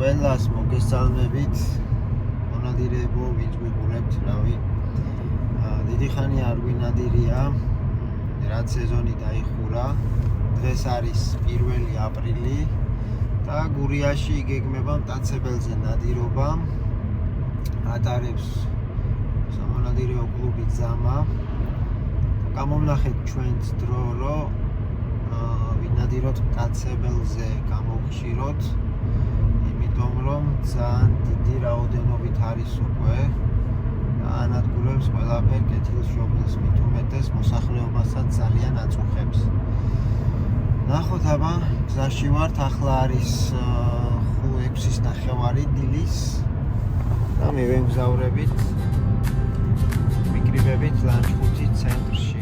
ყველას მოგესალმებით. მონადირეებო, ვინც გვიყურებთ, რავი. დიდი ხანი არ გვინადირია, რაც სეზონი დაიხურა. დღეს არის 1 აპრილი და გურიაში იგეგმება მტაცებელზე ნადირობა. ატარებს სამონადირეო კლუბი ძამა. გამოვნახეთ ჩვენც დრო, რომ ვინადიროთ მტაცებელზე გამოვხშიროთ, იმიტომ რომ ძალიან დიდი რაოდენობით არის უკვე და ანადგურებს ყველაფერ კეთილშობილს, მით უმეტეს მოსახლეობასაც ძალიან აწუხებს. ნახოთ აბა, გზაში ვართ, ახლა არის 6:30 დილის და მივემგზავრებით, მიკრიბებით ლანჩხუთის ცენტრში.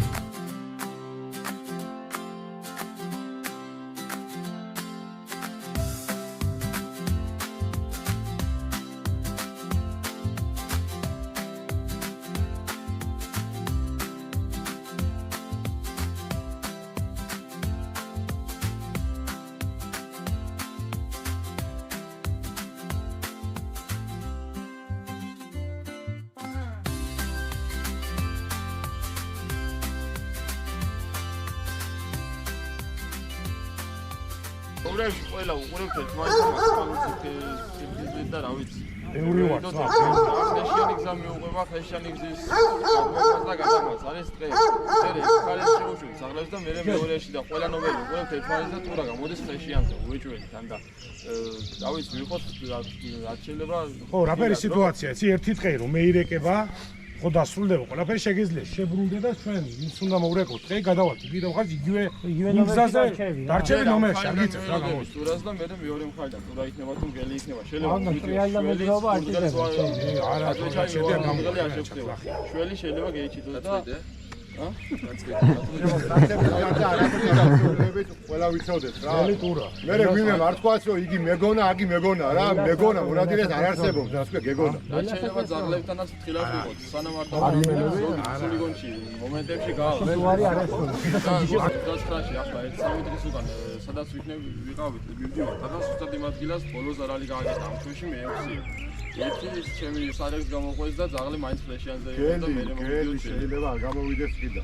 უბრალოდ ყველა უყურებთ ერთმანეთს და რა ვიცი. ბევრი ვარ. ხეშიანი გზა მიუყვება, ხეშიანი გზის და გადამაც არის დღე. ხალხი შეუშვებს აღლებს და მე მეორეში და ყველა ნომერი უყურებთ ერთმანეთს და ტურა გამოდის ხეშიანზე უეჭვენით და რა ვიცი ვიყოთ რაც შეიძლება. ხო, რაფერი სიტუაცია, იცი ერთი დღე რომ მეირეკება ხო დასრულდება, ყველაფერი შეგიძლია შებრუნდე და ჩვენ ვინც უნდა მოვრეკოთ, დღე გადავალთ. კიდევ ხარ იგივე ნომერზე დარჩები ნომერში, არ გიწევს რა გამოდის. ტურას და მე მეორე მხრიდან ტურა იქნება თუ გელი იქნება, შეიძლება რეალდა მოძრაობა არ შეიძლება. არა, შეიძლება გამოგალია შეფრთხილება. შველი შეიძლება გეიჩიტოს და ყველა ვიცოდეთ რა. მე ვინმე არ თქვაც რომ იგი მეგონა, აგი მეგონა რა, მეგონა მონადირეს არ არსებობს, რა თქვა გეგონა. შეიძლება ძაღლებთანაც ფრთხილად ვიყოთ, სანამ არ დავიგონში მომენტებში გავა. მე ვარი არ ასწორე. და სტრაში ახლა 1-3 დღის უკან სადაც ვიყავით, მივდივართ, და ზუსტად იმ ადგილას ბოლოს არალი გააკეთა ამ ჩვენში მე-6. ერთი ჩემი სარეგს გამოყვეს და ძაღლი მაინც ფრეშიანზე იყო და მე გელი შეიძლება არ გამოვიდეს კიდე.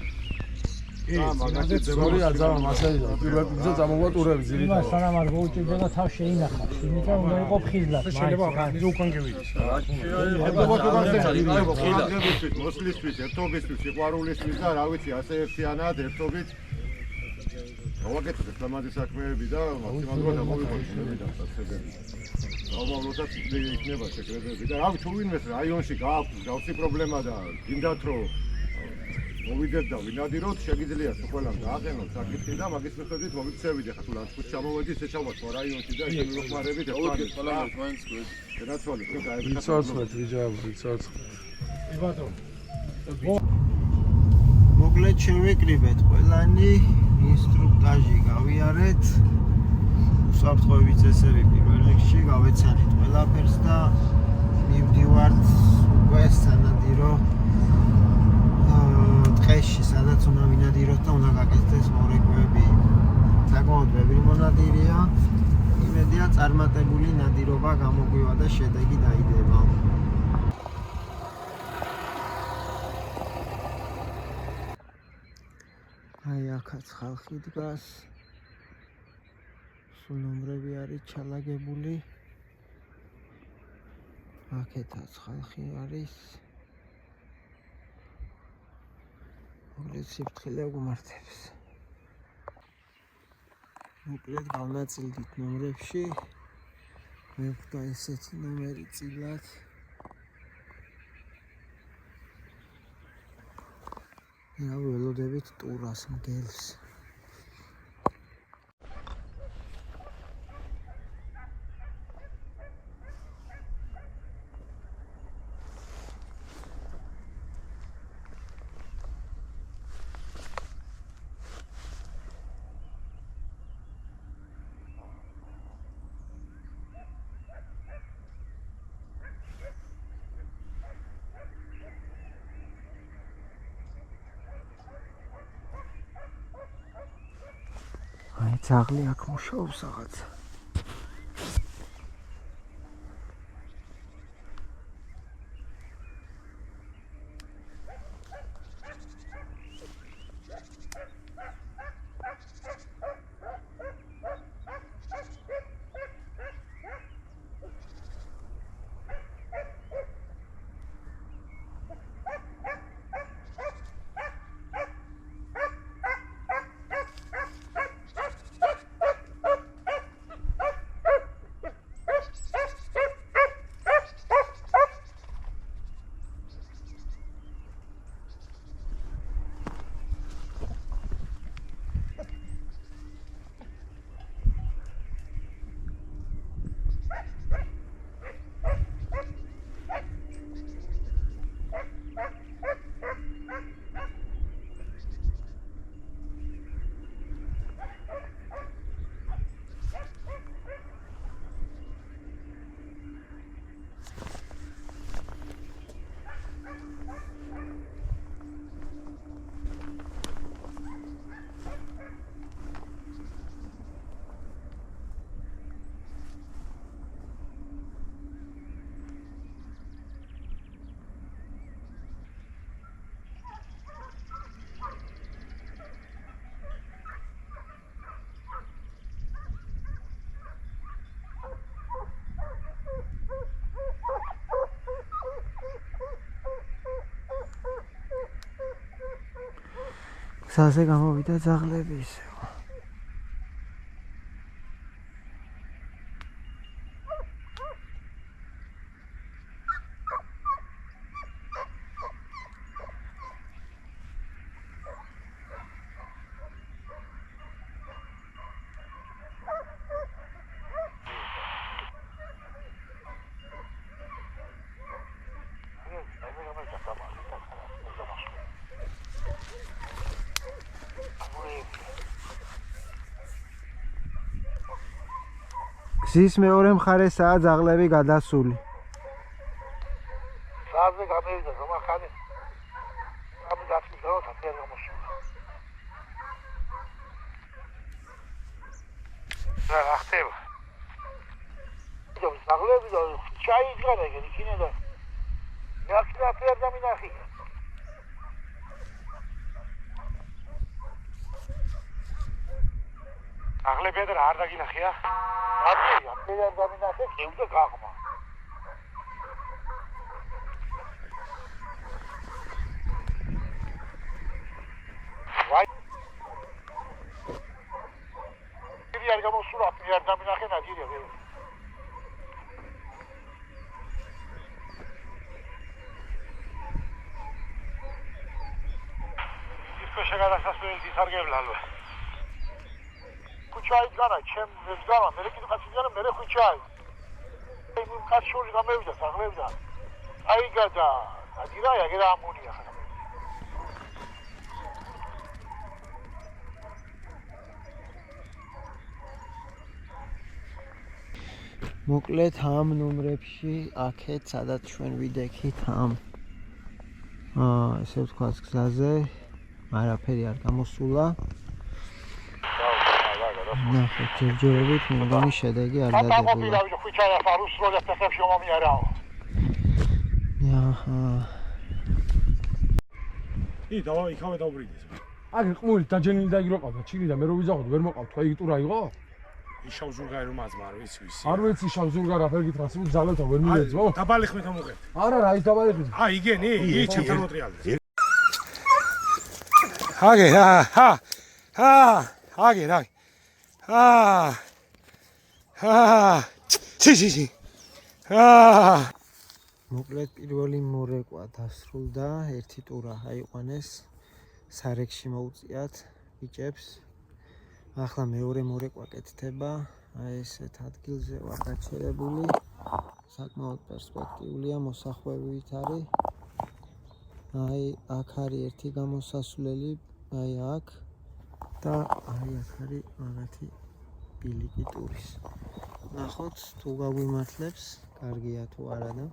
მაგაზე ძებული არ ძამა მასაჟი და პირველ რიგზე წამოვა ტურები ძირითადად. იმას სანამ არ მოუჭირდება თავს შეინახავს, იმიტომ უნდა იყო ფხიზლად. შეიძლება უკან გევიდე. მოსლისთვის, ერთობისთვის, სიყვარულისთვის და რა ვიცი, ასე ერთიანად ერთობით გავაკეთოთ ლამაზი საქმეები და მაქსიმალურად ამოვიღოთ შევიდა საცდები. ალბათ იქნება შეკრებები და რავი თუ ვინმეს რაიონში გააქვს გავსი პრობლემა და გინდათ რომ მოვიდეთ და ვინადიროთ, შეგიძლიათ ყველამ დააყენოთ საკითხი და მაგის მიხედვით მოგიქცევით ახლა თუ ლანჩხუთში ჩამოვედი, შეჩავთ რაიონში და შემოვხმარებით ერთმანეთს. ყველამ ჩვენს გვერდს. გადაცვალეთ, თუ გაიგეთ. ვიცოცხლეთ ვიჯავ, ვიცოცხლეთ. მოკლედ შევეკრიბეთ ყველანი, ინსტრუქტაჟი გავიარეთ. უსაფრთხოების წესები პირველ რიგში გავეცანით ყველაფერს და მივდივართ უკვე სანადირო დღეში, სადაც უნდა ვინადიროთ და უნდა გაკეთდეს მორეკვეები. საკმაოდ ბევრი მონადირეა, იმედია წარმატებული ნადირობა გამოგვივა და შედეგი დაიდება. აი აქაც ხალხი დგას. ნომრები არის ჩალაგებული. აქეთაც ხალხი არის. მოკლედ სიფრთხილე გუმართებს. მოკლედ გავნაწილდით ნომრებში. მე ვხვდა ესეთი ნომერი წილად. რა ველოდებით ტურას მგელს. ძაღლი აქ მუშაობს რაღაც. გზაზე გამოვიდა ძაღლები ისე. გზის მეორე მხარესაა ძაღლები გადასული. Sadece kamera zaman kani. Abi dağıtmış o tatlıya olmuş. Ne aktif. Yok saklı bir de çay içmeye geldi yine de. Yakın atlarda mı nahi? Aklı bedir harda yine ya. Abi atlarda mı nahi? Evde kalkma. Yergamo surat yerden bir nakit ne diyor ya? Bir köşe kadar ses söyledi sargevlalı. Kuçay gana çem zama mere gidip kaçacağım mere kuçay. Benim kaç şurada kamevda saklavda. Ay gada. Adira ya gida amoniya. მოკლედ ამ ნომრებში აქეთ სადაც ჩვენ ვიდექით ამ ესე ვთქვათ გზაზე არაფერი არ გამოსულა. ნახეთ ჯერჯერობით მეგონი შედეგი არ დადებულა. დავაი ხავე დაუბრიდეს. აგ ყმული დაჯენილი და იგრო ყავდა ჩილი და მე რო ვიზაღოთ ვერ მოყავთ ხო იგი ტურა იყო? იშავ ზურგარი რომ აზმა არ ვიცი ვისი. არ ვიცი შავ ზურგარი აფერ გითხრას უც ძალებთან ვერ მივეძო. დაბალი ხმით ამოყეთ. არა რა ის დაბალი ხმით. იგენი ჩემთან მოტრიალდეს. აგე აგე ჩი მოკლედ პირველი მორეკვა დასრულდა, ერთი ტურა აიყვანეს, სარეკში მოუწიათ ბიჭებს. ახლა მეორე მორეკვა კეთდება, აი ესეთ ადგილზე ვარ გაჩერებული, საკმაოდ პერსპექტიულია, მოსახვევით არის. აი აქ არის ერთი გამოსასვლელი, აი აქ და აი აქ არის მაგათი ბილიკი ტურის. ნახოთ თუ გაგვიმართლებს, კარგია თუ არა და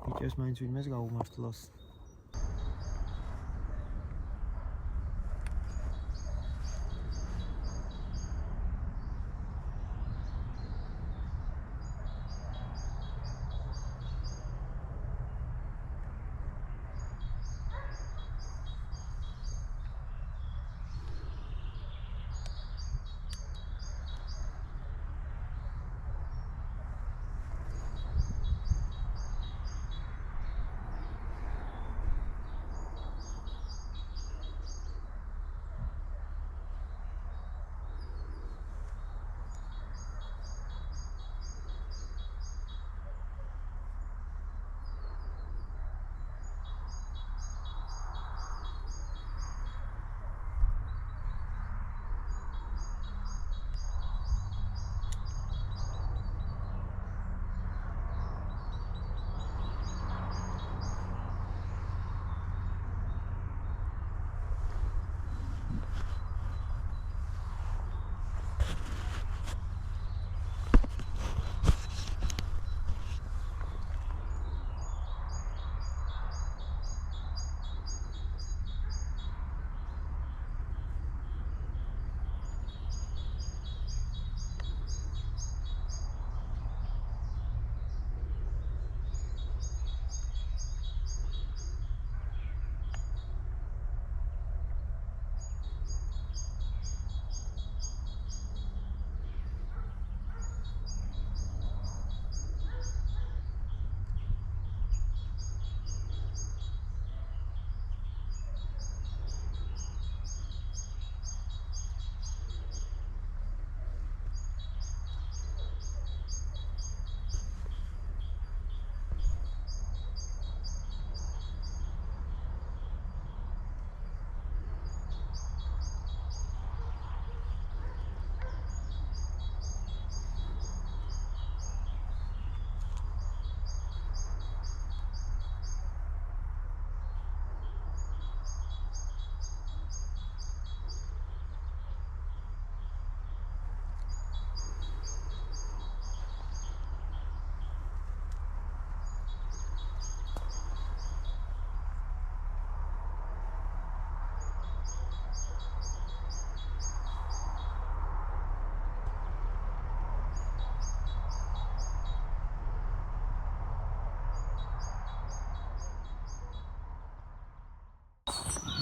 ბიჭებს მაინც ვინმეს გაუმართლოს.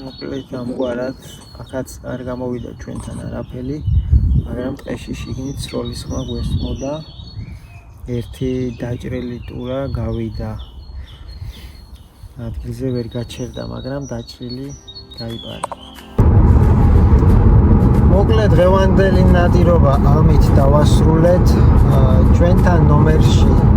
მოკლედ ამგვარად აქაც არ გამოვიდა ჩვენთან არაფერი, მაგრამ ტყეში შიგნით სროლის ხმა გვესმოდა. ერთი დაჭრილი ტურა გავიდა. ადგილზე ვერ გაჩერდა, მაგრამ დაჭრილი გაიპარა. მოკლედ დღევანდელი ნადირობა ამით დავასრულეთ. ჩვენთან ნომერში